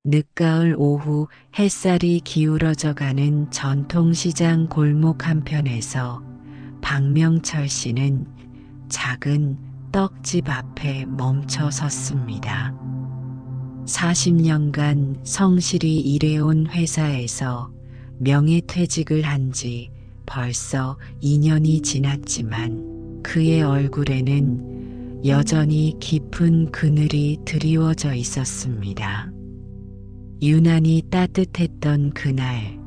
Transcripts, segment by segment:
늦가을 오후 햇살이 기울어져 가는 전통시장 골목 한편에서 박명철 씨는 작은 떡집 앞에 멈춰 섰습니다. 40년간 성실히 일해온 회사에서 명예퇴직을 한 지 벌써 2년이 지났지만 그의 얼굴에는 여전히 깊은 그늘이 드리워져 있었습니다. 유난히 따뜻했던 그날,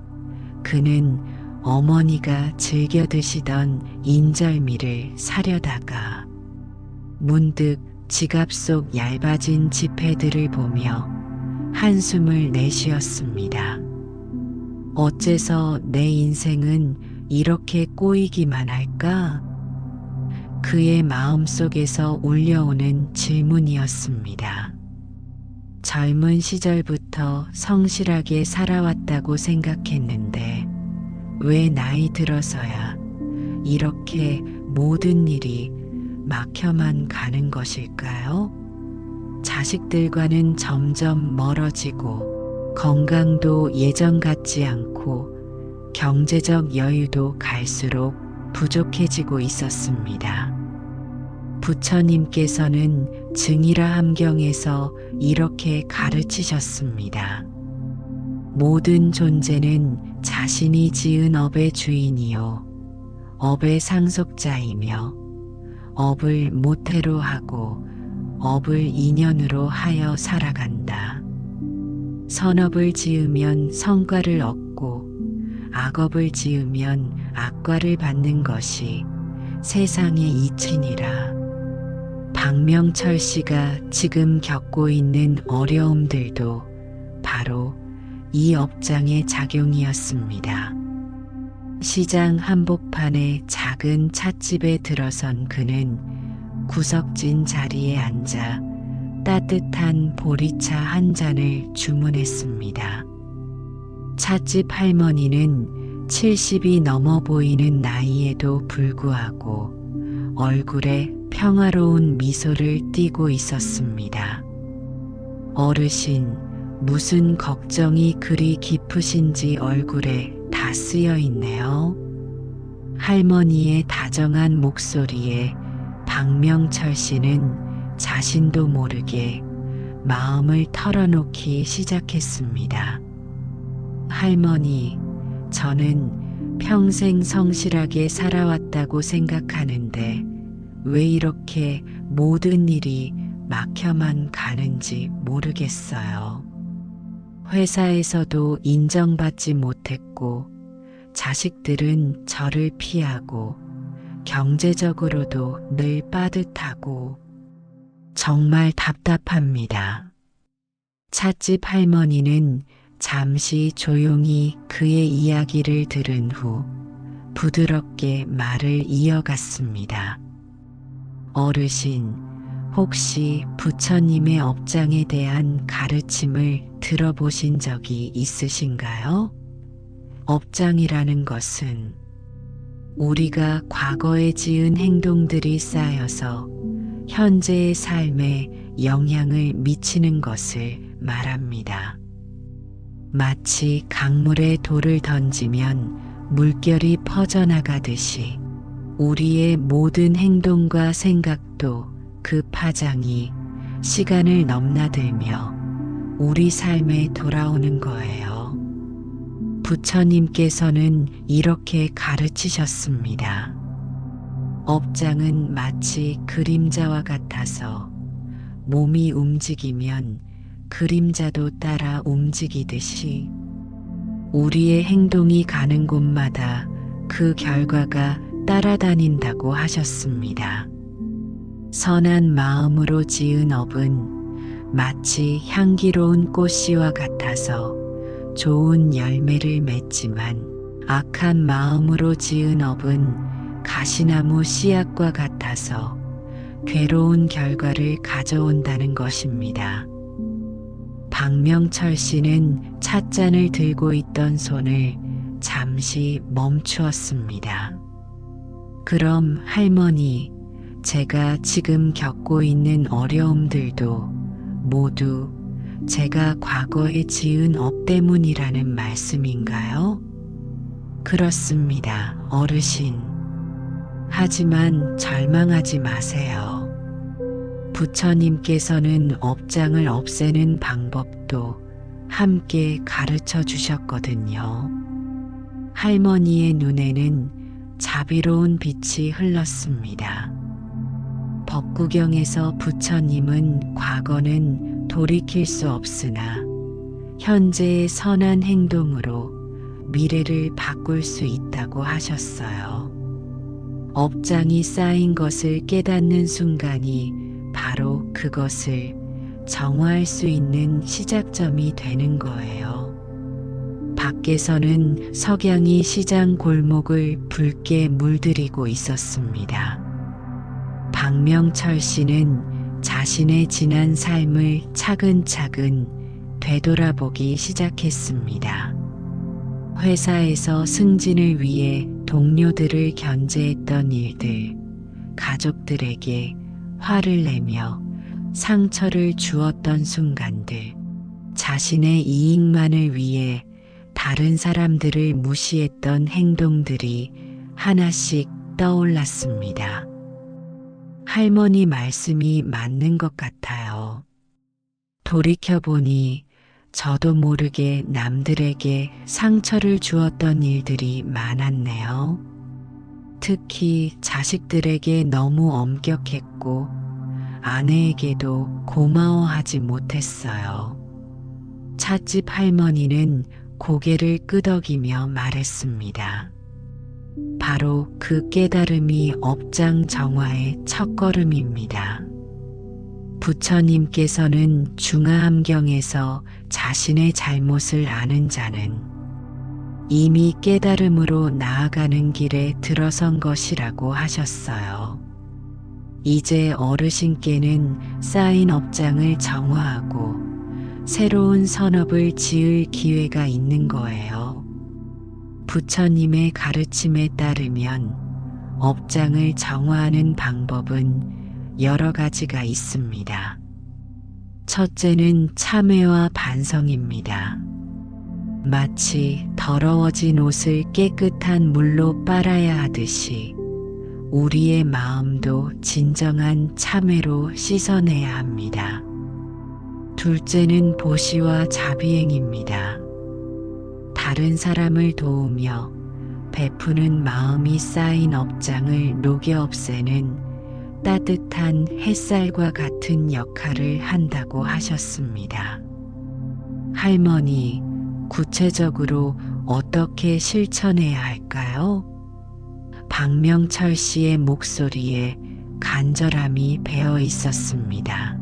그는 어머니가 즐겨 드시던 인절미를 사려다가 문득 지갑 속 얇아진 지폐들을 보며 한숨을 내쉬었습니다. 어째서 내 인생은 이렇게 꼬이기만 할까? 그의 마음속에서 울려오는 질문이었습니다. 젊은 시절부터 성실하게 살아왔다고 생각했는데 왜 나이 들어서야 이렇게 모든 일이 막혀만 가는 것일까요? 자식들과는 점점 멀어지고 건강도 예전 같지 않고 경제적 여유도 갈수록 부족해지고 있었습니다. 부처님께서는 증이라 함경에서 이렇게 가르치셨습니다. 모든 존재는 자신이 지은 업의 주인이요 업의 상속자이며 업을 모태로 하고 업을 인연으로 하여 살아간다. 선업을 지으면 성과를 얻고 악업을 지으면 악과를 받는 것이 세상의 이치니라. 박명철 씨가 지금 겪고 있는 어려움들도 바로 이 업장의 작용이었습니다. 시장 한복판의 작은 찻집에 들어선 그는 구석진 자리에 앉아 따뜻한 보리차 한 잔을 주문했습니다. 찻집 할머니는 70이 넘어 보이는 나이에도 불구하고 얼굴에 평화로운 미소를 띠고 있었습니다. 어르신, 무슨 걱정이 그리 깊으신지 얼굴에 다 쓰여 있네요. 할머니의 다정한 목소리에 박명철 씨는 자신도 모르게 마음을 털어놓기 시작했습니다. 할머니, 저는 평생 성실하게 살아왔다고 생각하는데 왜 이렇게 모든 일이 막혀만 가는지 모르겠어요. 회사에서도 인정받지 못했고 자식들은 저를 피하고 경제적으로도 늘 빠듯하고 정말 답답합니다. 찻집 할머니는 잠시 조용히 그의 이야기를 들은 후 부드럽게 말을 이어갔습니다. 어르신, 혹시 부처님의 업장에 대한 가르침을 들어보신 적이 있으신가요? 업장이라는 것은 우리가 과거에 지은 행동들이 쌓여서 현재의 삶에 영향을 미치는 것을 말합니다. 마치 강물에 돌을 던지면 물결이 퍼져나가듯이 우리의 모든 행동과 생각도 그 파장이 시간을 넘나들며 우리 삶에 돌아오는 거예요. 부처님께서는 이렇게 가르치셨습니다. 업장은 마치 그림자와 같아서 몸이 움직이면 그림자도 따라 움직이듯이 우리의 행동이 가는 곳마다 그 결과가 따라다닌다고 하셨습니다. 선한 마음으로 지은 업은 마치 향기로운 꽃씨와 같아서 좋은 열매를 맺지만 악한 마음으로 지은 업은 가시나무 씨앗과 같아서 괴로운 결과를 가져온다는 것입니다. 박명철 씨는 찻잔을 들고 있던 손을 잠시 멈추었습니다. 그럼 할머니, 제가 지금 겪고 있는 어려움들도 모두 제가 과거에 지은 업 때문이라는 말씀인가요? 그렇습니다, 어르신. 하지만 절망하지 마세요. 부처님께서는 업장을 없애는 방법도 함께 가르쳐 주셨거든요. 할머니의 눈에는 자비로운 빛이 흘렀습니다. 법구경에서 부처님은 과거는 돌이킬 수 없으나 현재의 선한 행동으로 미래를 바꿀 수 있다고 하셨어요. 업장이 쌓인 것을 깨닫는 순간이 바로 그것을 정화할 수 있는 시작점이 되는 거예요. 밖에서는 석양이 시장 골목을 붉게 물들이고 있었습니다. 박명철 씨는 자신의 지난 삶을 차근차근 되돌아보기 시작했습니다. 회사에서 승진을 위해 동료들을 견제했던 일들, 가족들에게 화를 내며 상처를 주었던 순간들, 자신의 이익만을 위해 다른 사람들을 무시했던 행동들이 하나씩 떠올랐습니다. 할머니 말씀이 맞는 것 같아요. 돌이켜보니 저도 모르게 남들에게 상처를 주었던 일들이 많았네요. 특히 자식들에게 너무 엄격했고 아내에게도 고마워하지 못했어요. 찻집 할머니는 고개를 끄덕이며 말했습니다. 바로 그 깨달음이 업장 정화의 첫걸음입니다. 부처님께서는 중화함경에서 자신의 잘못을 아는 자는 이미 깨달음으로 나아가는 길에 들어선 것이라고 하셨어요. 이제 어르신께는 쌓인 업장을 정화하고 새로운 선업을 지을 기회가 있는 거예요. 부처님의 가르침에 따르면 업장을 정화하는 방법은 여러 가지가 있습니다. 첫째는 참회와 반성입니다. 마치 더러워진 옷을 깨끗한 물로 빨아야 하듯이 우리의 마음도 진정한 참회로 씻어내야 합니다. 둘째는 보시와 자비행입니다. 다른 사람을 도우며 베푸는 마음이 쌓인 업장을 녹여 없애는 따뜻한 햇살과 같은 역할을 한다고 하셨습니다. 할머니, 구체적으로 어떻게 실천해야 할까요? 박명철 씨의 목소리에 간절함이 배어 있었습니다.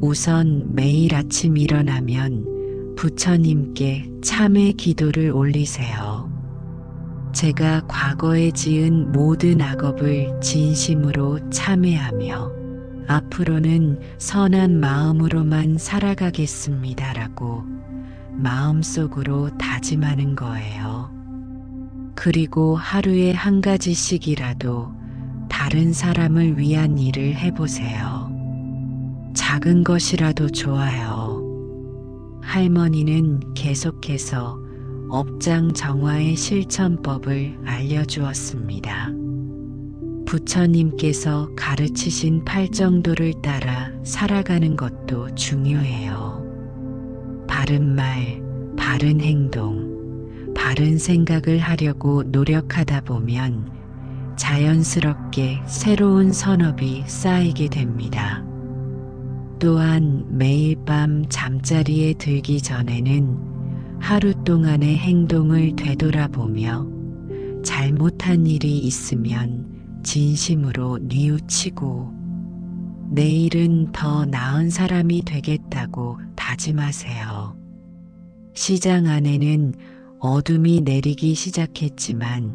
우선 매일 아침 일어나면 부처님께 참회 기도를 올리세요. 제가 과거에 지은 모든 악업을 진심으로 참회하며 앞으로는 선한 마음으로만 살아가겠습니다라고 마음속으로 다짐하는 거예요. 그리고 하루에 한 가지씩이라도 다른 사람을 위한 일을 해보세요. 작은 것이라도 좋아요. 할머니는 계속해서 업장 정화의 실천법을 알려주었습니다. 부처님께서 가르치신 팔정도를 따라 살아가는 것도 중요해요. 바른 말, 바른 행동, 바른 생각을 하려고 노력하다 보면 자연스럽게 새로운 선업이 쌓이게 됩니다. 또한 매일 밤 잠자리에 들기 전에는 하루 동안의 행동을 되돌아보며 잘못한 일이 있으면 진심으로 뉘우치고 내일은 더 나은 사람이 되겠다고 다짐하세요. 시장 안에는 어둠이 내리기 시작했지만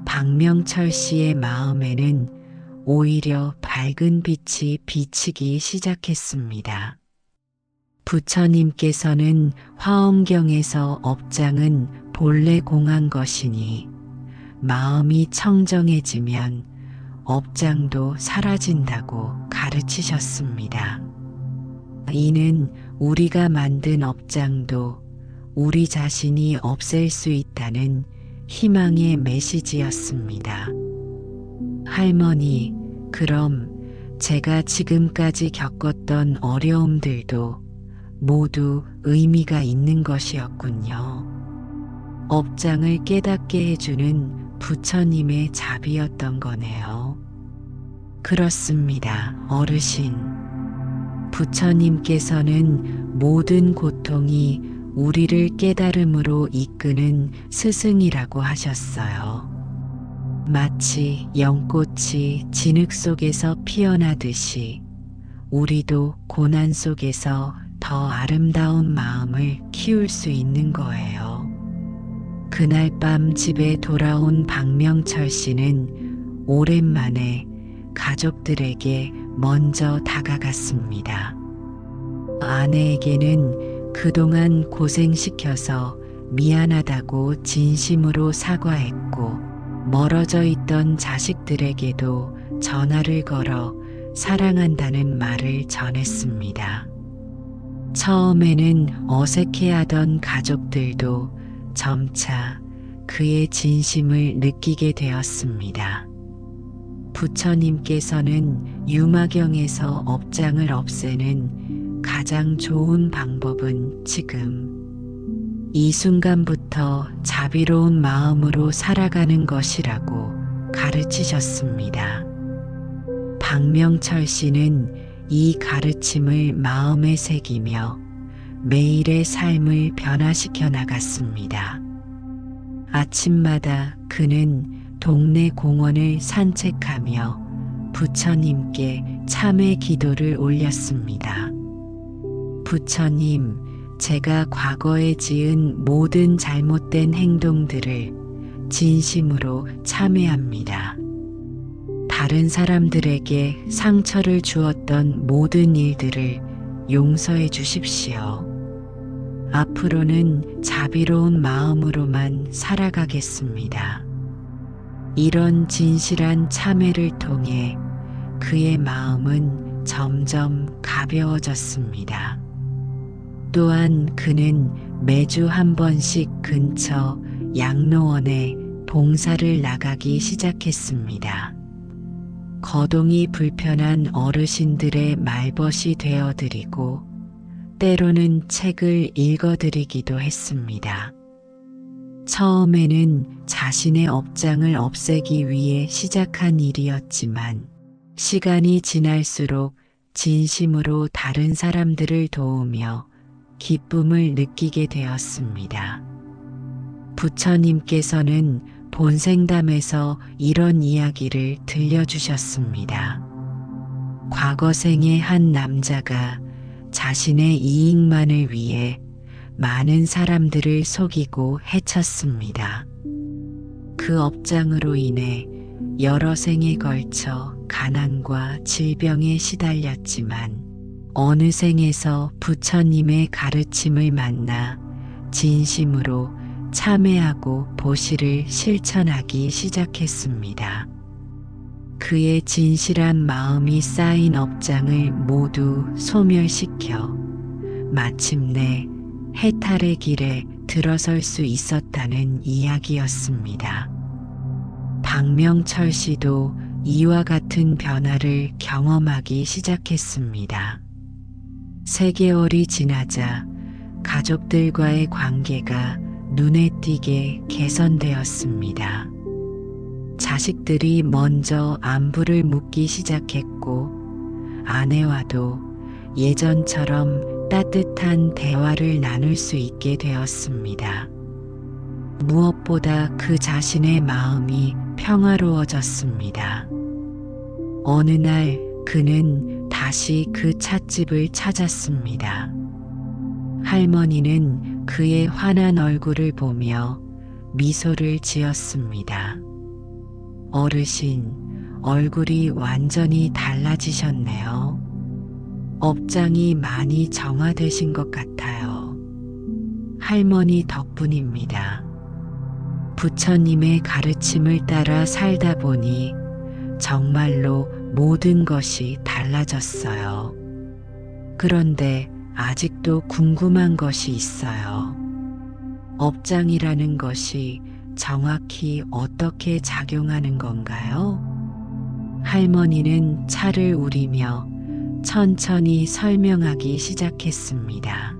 박명철 씨의 마음에는 오히려 밝은 빛이 비치기 시작했습니다. 부처님께서는 화엄경에서 업장은 본래 공한 것이니 마음이 청정해지면 업장도 사라진다고 가르치셨습니다. 이는 우리가 만든 업장도 우리 자신이 없앨 수 있다는 희망의 메시지였습니다. 할머니, 그럼 제가 지금까지 겪었던 어려움들도 모두 의미가 있는 것이었군요. 업장을 깨닫게 해주는 부처님의 자비였던 거네요. 그렇습니다, 어르신. 부처님께서는 모든 고통이 우리를 깨달음으로 이끄는 스승이라고 하셨어요. 마치 연꽃이 진흙 속에서 피어나듯이 우리도 고난 속에서 더 아름다운 마음을 키울 수 있는 거예요. 그날 밤 집에 돌아온 박명철 씨는 오랜만에 가족들에게 먼저 다가갔습니다. 아내에게는 그동안 고생시켜서 미안하다고 진심으로 사과했고, 멀어져 있던 자식들에게도 전화를 걸어 사랑한다는 말을 전했습니다. 처음에는 어색해하던 가족들도 점차 그의 진심을 느끼게 되었습니다. 부처님께서는 유마경에서 업장을 없애는 가장 좋은 방법은 지금 이 순간부터 자비로운 마음으로 살아가는 것이라고 가르치셨습니다. 박명철 씨는 이 가르침을 마음에 새기며 매일의 삶을 변화시켜 나갔습니다. 아침마다 그는 동네 공원을 산책하며 부처님께 참회 기도를 올렸습니다. 부처님, 제가 과거에 지은 모든 잘못된 행동들을 진심으로 참회합니다. 다른 사람들에게 상처를 주었던 모든 일들을 용서해 주십시오. 앞으로는 자비로운 마음으로만 살아가겠습니다. 이런 진실한 참회를 통해 그의 마음은 점점 가벼워졌습니다. 또한 그는 매주 한 번씩 근처 양로원에 봉사를 나가기 시작했습니다. 거동이 불편한 어르신들의 말벗이 되어드리고 때로는 책을 읽어드리기도 했습니다. 처음에는 자신의 업장을 없애기 위해 시작한 일이었지만 시간이 지날수록 진심으로 다른 사람들을 도우며 기쁨을 느끼게 되었습니다. 부처님께서는 본생담에서 이런 이야기를 들려주셨습니다. 과거 생의 한 남자가 자신의 이익만을 위해 많은 사람들을 속이고 해쳤습니다. 그 업장으로 인해 여러 생에 걸쳐 가난과 질병에 시달렸지만 어느 생에서 부처님의 가르침을 만나 진심으로 참회하고 보시를 실천하기 시작했습니다. 그의 진실한 마음이 쌓인 업장을 모두 소멸시켜 마침내 해탈의 길에 들어설 수 있었다는 이야기였습니다. 박명철 씨도 이와 같은 변화를 경험하기 시작했습니다. 3개월이 지나자 가족들과의 관계가 눈에 띄게 개선되었습니다. 자식들이 먼저 안부를 묻기 시작했고 아내와도 예전처럼 따뜻한 대화를 나눌 수 있게 되었습니다. 무엇보다 그 자신의 마음이 평화로워졌습니다. 어느 날 그는 다시 그 찻집을 찾았습니다. 할머니는 그의 환한 얼굴을 보며 미소를 지었습니다. 어르신, 얼굴이 완전히 달라지셨네요. 업장이 많이 정화되신 것 같아요. 할머니 덕분입니다. 부처님의 가르침을 따라 살다 보니 정말로 모든 것이 달라졌어요. 그런데 아직도 궁금한 것이 있어요. 업장이라는 것이 정확히 어떻게 작용하는 건가요? 할머니는 차를 우리며 천천히 설명하기 시작했습니다.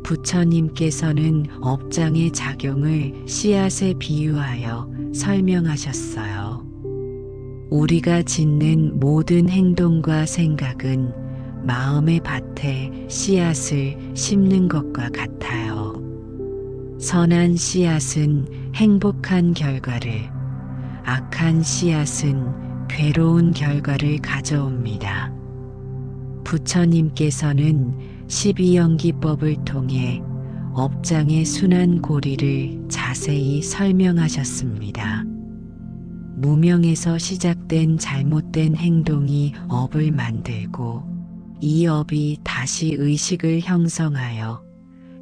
부처님께서는 업장의 작용을 씨앗에 비유하여 설명하셨어요. 우리가 짓는 모든 행동과 생각은 마음의 밭에 씨앗을 심는 것과 같아요. 선한 씨앗은 행복한 결과를, 악한 씨앗은 괴로운 결과를 가져옵니다. 부처님께서는 12연기법을 통해 업장의 순환 고리를 자세히 설명하셨습니다. 무명에서 시작된 잘못된 행동이 업을 만들고 이 업이 다시 의식을 형성하여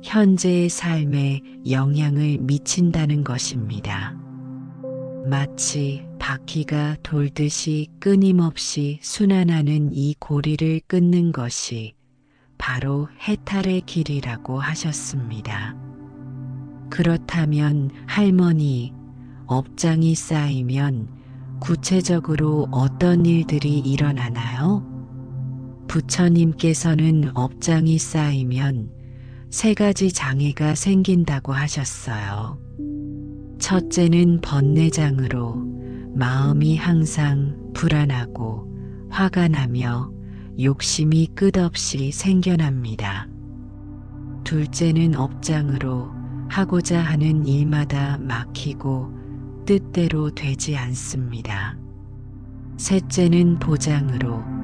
현재의 삶에 영향을 미친다는 것입니다. 마치 바퀴가 돌듯이 끊임없이 순환하는 이 고리를 끊는 것이 바로 해탈의 길이라고 하셨습니다. 그렇다면 할머니, 업장이 쌓이면 구체적으로 어떤 일들이 일어나나요? 부처님께서는 업장이 쌓이면 3가지 장애가 생긴다고 하셨어요. 첫째는 번뇌장으로 마음이 항상 불안하고 화가 나며 욕심이 끝없이 생겨납니다. 둘째는 업장으로 하고자 하는 일마다 막히고 뜻대로 되지 않습니다. 셋째는 보장으로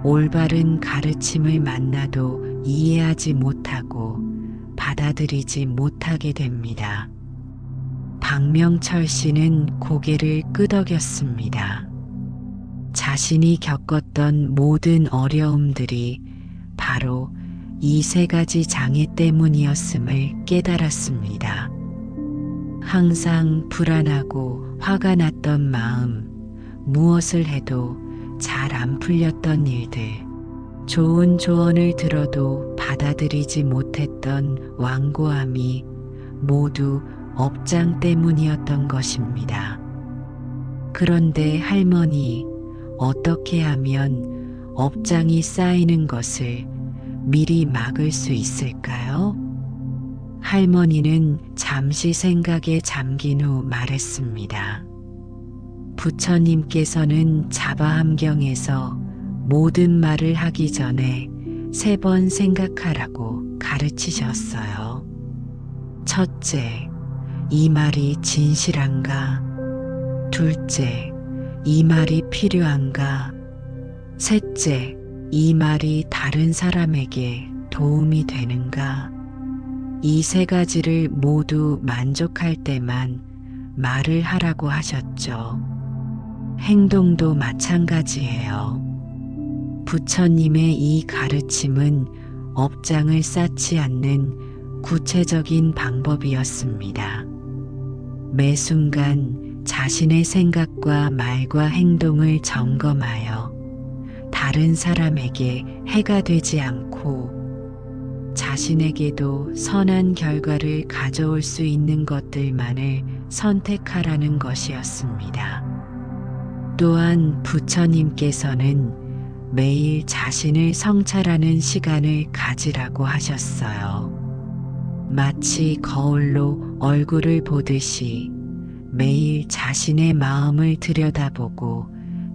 올바른 가르침을 만나도 이해하지 못하고 받아들이지 못하게 됩니다. 박명철 씨는 고개를 끄덕였습니다. 자신이 겪었던 모든 어려움들이 바로 이 3가지 장애 때문이었음을 깨달았습니다. 항상 불안하고 화가 났던 마음, 무엇을 해도 잘 안 풀렸던 일들, 좋은 조언을 들어도 받아들이지 못했던 완고함이 모두 업장 때문이었던 것입니다. 그런데 할머니, 어떻게 하면 업장이 쌓이는 것을 미리 막을 수 있을까요? 할머니는 잠시 생각에 잠긴 후 말했습니다. 부처님께서는 자바함경에서 모든 말을 하기 전에 3번 생각하라고 가르치셨어요. 첫째, 이 말이 진실한가? 둘째, 이 말이 필요한가? 셋째, 이 말이 다른 사람에게 도움이 되는가? 이 3가지를 모두 만족할 때만 말을 하라고 하셨죠. 행동도 마찬가지예요. 부처님의 이 가르침은 업장을 쌓지 않는 구체적인 방법이었습니다. 매 순간 자신의 생각과 말과 행동을 점검하여 다른 사람에게 해가 되지 않고 자신에게도 선한 결과를 가져올 수 있는 것들만을 선택하라는 것이었습니다. 또한 부처님께서는 매일 자신을 성찰하는 시간을 가지라고 하셨어요. 마치 거울로 얼굴을 보듯이 매일 자신의 마음을 들여다보고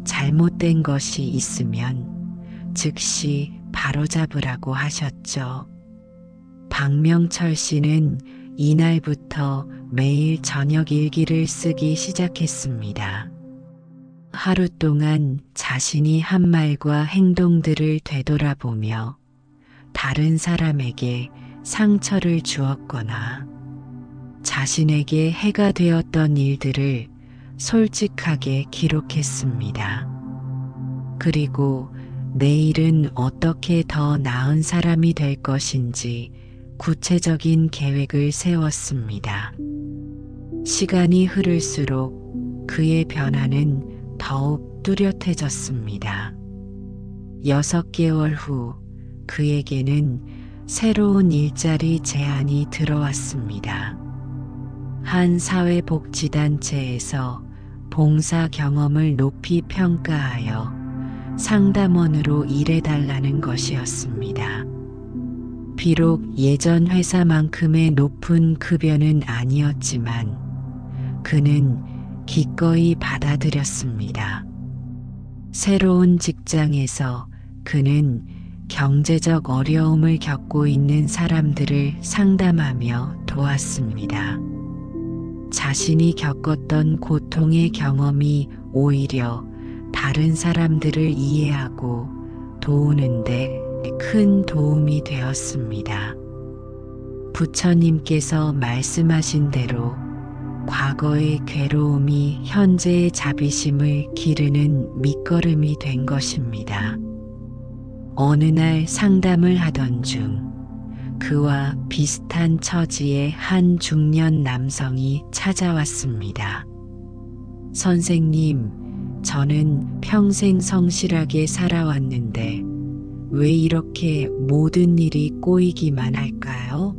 잘못된 것이 있으면 즉시 바로잡으라고 하셨죠. 박명철 씨는 이날부터 매일 저녁 일기를 쓰기 시작했습니다. 하루 동안 자신이 한 말과 행동들을 되돌아보며 다른 사람에게 상처를 주었거나 자신에게 해가 되었던 일들을 솔직하게 기록했습니다. 그리고 내일은 어떻게 더 나은 사람이 될 것인지 구체적인 계획을 세웠습니다. 시간이 흐를수록 그의 변화는 더욱 뚜렷해졌습니다. 6개월 후 그에게는 새로운 일자리 제안이 들어왔습니다. 한 사회복지단체에서 봉사 경험을 높이 평가하여 상담원으로 일해달라는 것이었습니다. 비록 예전 회사만큼의 높은 급여는 아니었지만 그는 기꺼이 받아들였습니다. 새로운 직장에서 그는 경제적 어려움을 겪고 있는 사람들을 상담하며 도왔습니다. 자신이 겪었던 고통의 경험이 오히려 다른 사람들을 이해하고 도우는데 큰 도움이 되었습니다. 부처님께서 말씀하신 대로 과거의 괴로움이 현재의 자비심을 기르는 밑거름이 된 것입니다. 어느 날 상담을 하던 중 그와 비슷한 처지의 한 중년 남성이 찾아왔습니다. 선생님, 저는 평생 성실하게 살아왔는데 왜 이렇게 모든 일이 꼬이기만 할까요?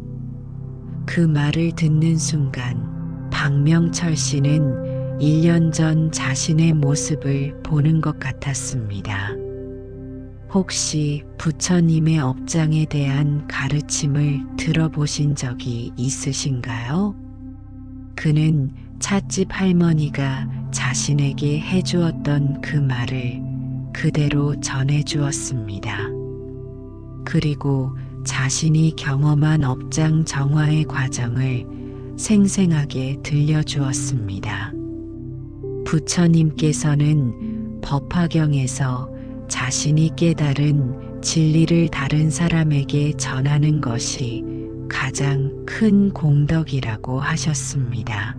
그 말을 듣는 순간 박명철 씨는 1년 전 자신의 모습을 보는 것 같았습니다. 혹시 부처님의 업장에 대한 가르침을 들어보신 적이 있으신가요? 그는 찻집 할머니가 자신에게 해주었던 그 말을 그대로 전해주었습니다. 그리고 자신이 경험한 업장 정화의 과정을 생생하게 들려주었습니다. 부처님께서는 법화경에서 자신이 깨달은 진리를 다른 사람에게 전하는 것이 가장 큰 공덕이라고 하셨습니다.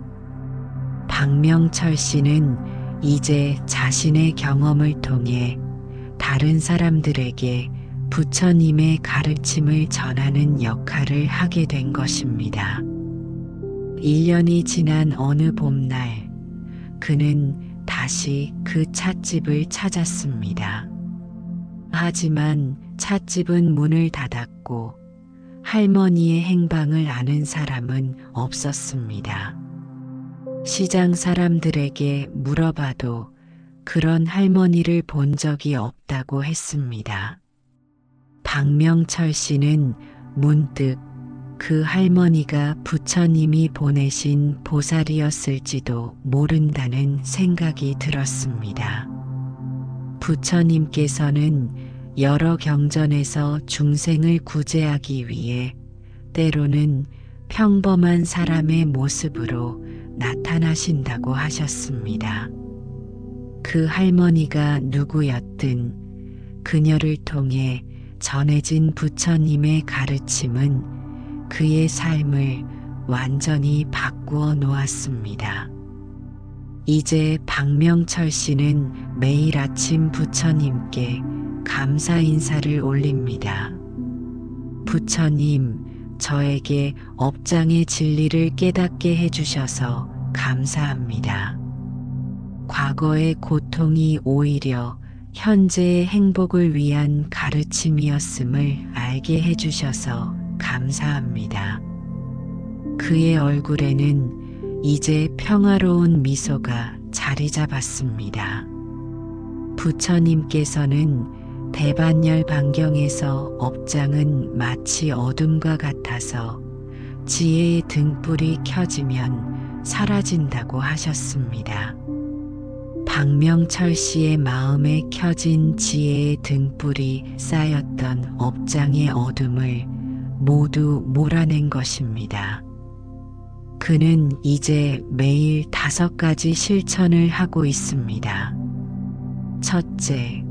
박명철 씨는 이제 자신의 경험을 통해 다른 사람들에게 부처님의 가르침을 전하는 역할을 하게 된 것입니다. 1년이 지난 어느 봄날, 그는 다시 그 찻집을 찾았습니다. 하지만 찻집은 문을 닫았고 할머니의 행방을 아는 사람은 없었습니다. 시장 사람들에게 물어봐도 그런 할머니를 본 적이 없다고 했습니다. 박명철 씨는 문득 그 할머니가 부처님이 보내신 보살이었을지도 모른다는 생각이 들었습니다. 부처님께서는 여러 경전에서 중생을 구제하기 위해 때로는 평범한 사람의 모습으로 나타나신다고 하셨습니다. 그 할머니가 누구였든 그녀를 통해 전해진 부처님의 가르침은 그의 삶을 완전히 바꾸어 놓았습니다. 이제 박명철 씨는 매일 아침 부처님께 감사 인사를 올립니다. 부처님, 저에게 업장의 진리를 깨닫게 해주셔서 감사합니다. 과거의 고통이 오히려 현재의 행복을 위한 가르침이었음을 알게 해주셔서 감사합니다. 그의 얼굴에는 이제 평화로운 미소가 자리 잡았습니다. 부처님께서는 대반열 반경에서 업장은 마치 어둠과 같아서 지혜의 등불이 켜지면 사라진다고 하셨습니다. 박명철 씨의 마음에 켜진 지혜의 등불이 쌓였던 업장의 어둠을 모두 몰아낸 것입니다. 그는 이제 매일 5가지 실천을 하고 있습니다. 첫째,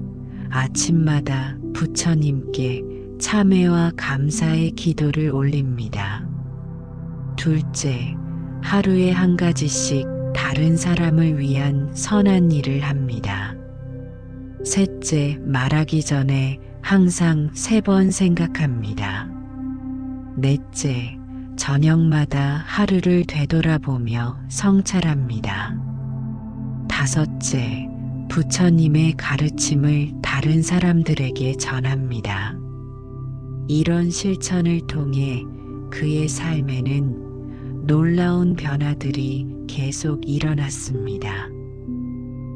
아침마다 부처님께 참회와 감사의 기도를 올립니다. 둘째, 하루에 1가지씩 다른 사람을 위한 선한 일을 합니다. 셋째, 말하기 전에 항상 3번 생각합니다. 넷째, 저녁마다 하루를 되돌아보며 성찰합니다. 다섯째, 부처님의 가르침을 다른 사람들에게 전합니다. 이런 실천을 통해 그의 삶에는 놀라운 변화들이 계속 일어났습니다.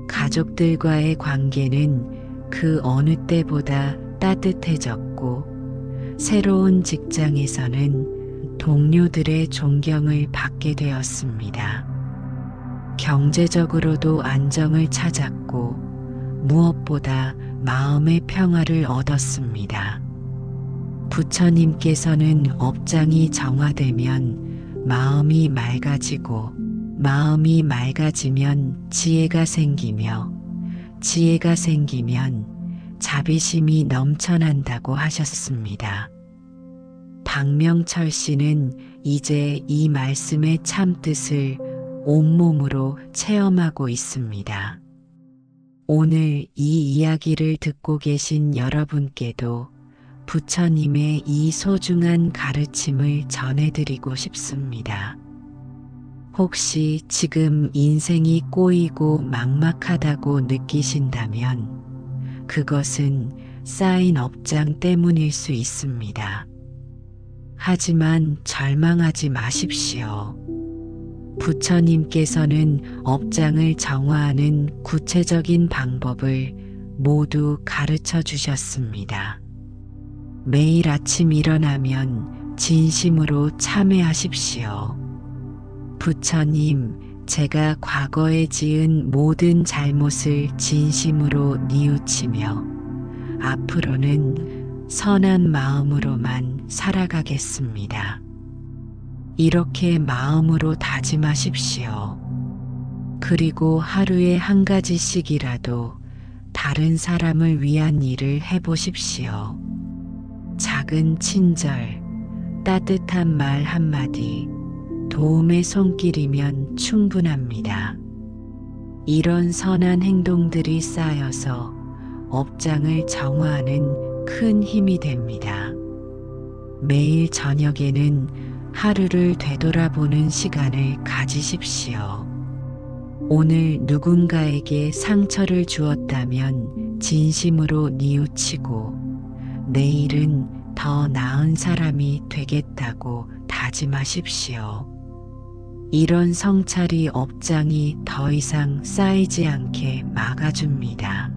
가족들과의 관계는 그 어느 때보다 따뜻해졌고, 새로운 직장에서는 동료들의 존경을 받게 되었습니다. 경제적으로도 안정을 찾았고, 무엇보다 마음의 평화를 얻었습니다. 부처님께서는 업장이 정화되면 마음이 맑아지고, 마음이 맑아지면 지혜가 생기며, 지혜가 생기면 자비심이 넘쳐난다고 하셨습니다. 박명철 씨는 이제 이 말씀의 참뜻을 온몸으로 체험하고 있습니다. 오늘 이 이야기를 듣고 계신 여러분께도 부처님의 이 소중한 가르침을 전해드리고 싶습니다. 혹시 지금 인생이 꼬이고 막막하다고 느끼신다면 그것은 쌓인 업장 때문일 수 있습니다. 하지만 절망하지 마십시오. 부처님께서는 업장을 정화하는 구체적인 방법을 모두 가르쳐 주셨습니다. 매일 아침 일어나면 진심으로 참회하십시오. 부처님, 제가 과거에 지은 모든 잘못을 진심으로 뉘우치며 앞으로는 선한 마음으로만 살아가겠습니다. 이렇게 마음으로 다짐하십시오. 그리고 하루에 한 가지씩이라도 다른 사람을 위한 일을 해보십시오. 작은 친절, 따뜻한 말 한마디, 도움의 손길이면 충분합니다. 이런 선한 행동들이 쌓여서 업장을 정화하는 큰 힘이 됩니다. 매일 저녁에는 하루를 되돌아보는 시간을 가지십시오. 오늘 누군가에게 상처를 주었다면 진심으로 뉘우치고 내일은 더 나은 사람이 되겠다고 다짐하십시오. 이런 성찰이 업장이 더 이상 쌓이지 않게 막아줍니다.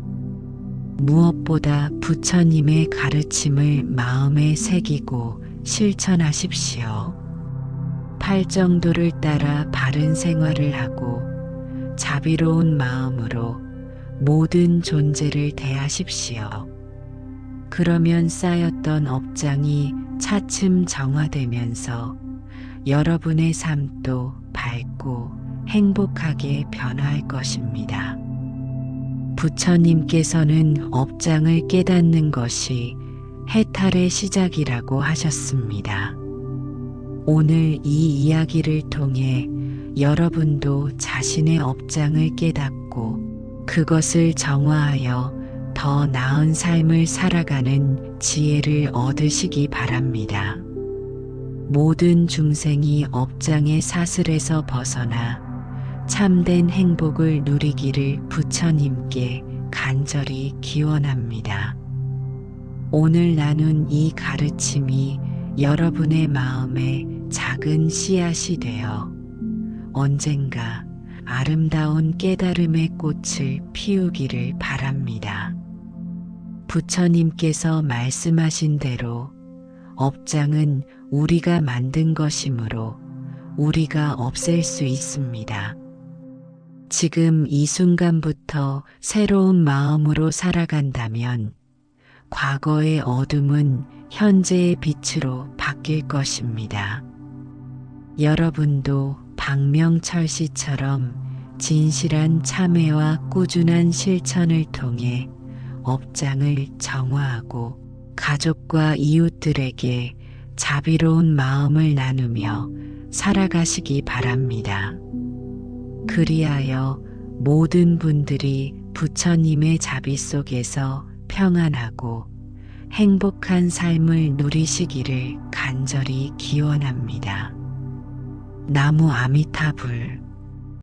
무엇보다 부처님의 가르침을 마음에 새기고 실천하십시오. 팔정도를 따라 바른 생활을 하고 자비로운 마음으로 모든 존재를 대하십시오. 그러면 쌓였던 업장이 차츰 정화되면서 여러분의 삶도 밝고 행복하게 변화할 것입니다. 부처님께서는 업장을 깨닫는 것이 해탈의 시작이라고 하셨습니다. 오늘 이 이야기를 통해 여러분도 자신의 업장을 깨닫고 그것을 정화하여 더 나은 삶을 살아가는 지혜를 얻으시기 바랍니다. 모든 중생이 업장의 사슬에서 벗어나 참된 행복을 누리기를 부처님께 간절히 기원합니다. 오늘 나눈 이 가르침이 여러분의 마음에 작은 씨앗이 되어 언젠가 아름다운 깨달음의 꽃을 피우기를 바랍니다. 부처님께서 말씀하신 대로 업장은 우리가 만든 것이므로 우리가 없앨 수 있습니다. 지금 이 순간부터 새로운 마음으로 살아간다면 과거의 어둠은 현재의 빛으로 바뀔 것입니다. 여러분도 박명철 씨처럼 진실한 참회와 꾸준한 실천을 통해 업장을 정화하고 가족과 이웃들에게 자비로운 마음을 나누며 살아가시기 바랍니다. 그리하여 모든 분들이 부처님의 자비 속에서 평안하고 행복한 삶을 누리시기를 간절히 기원합니다. 나무 아미타불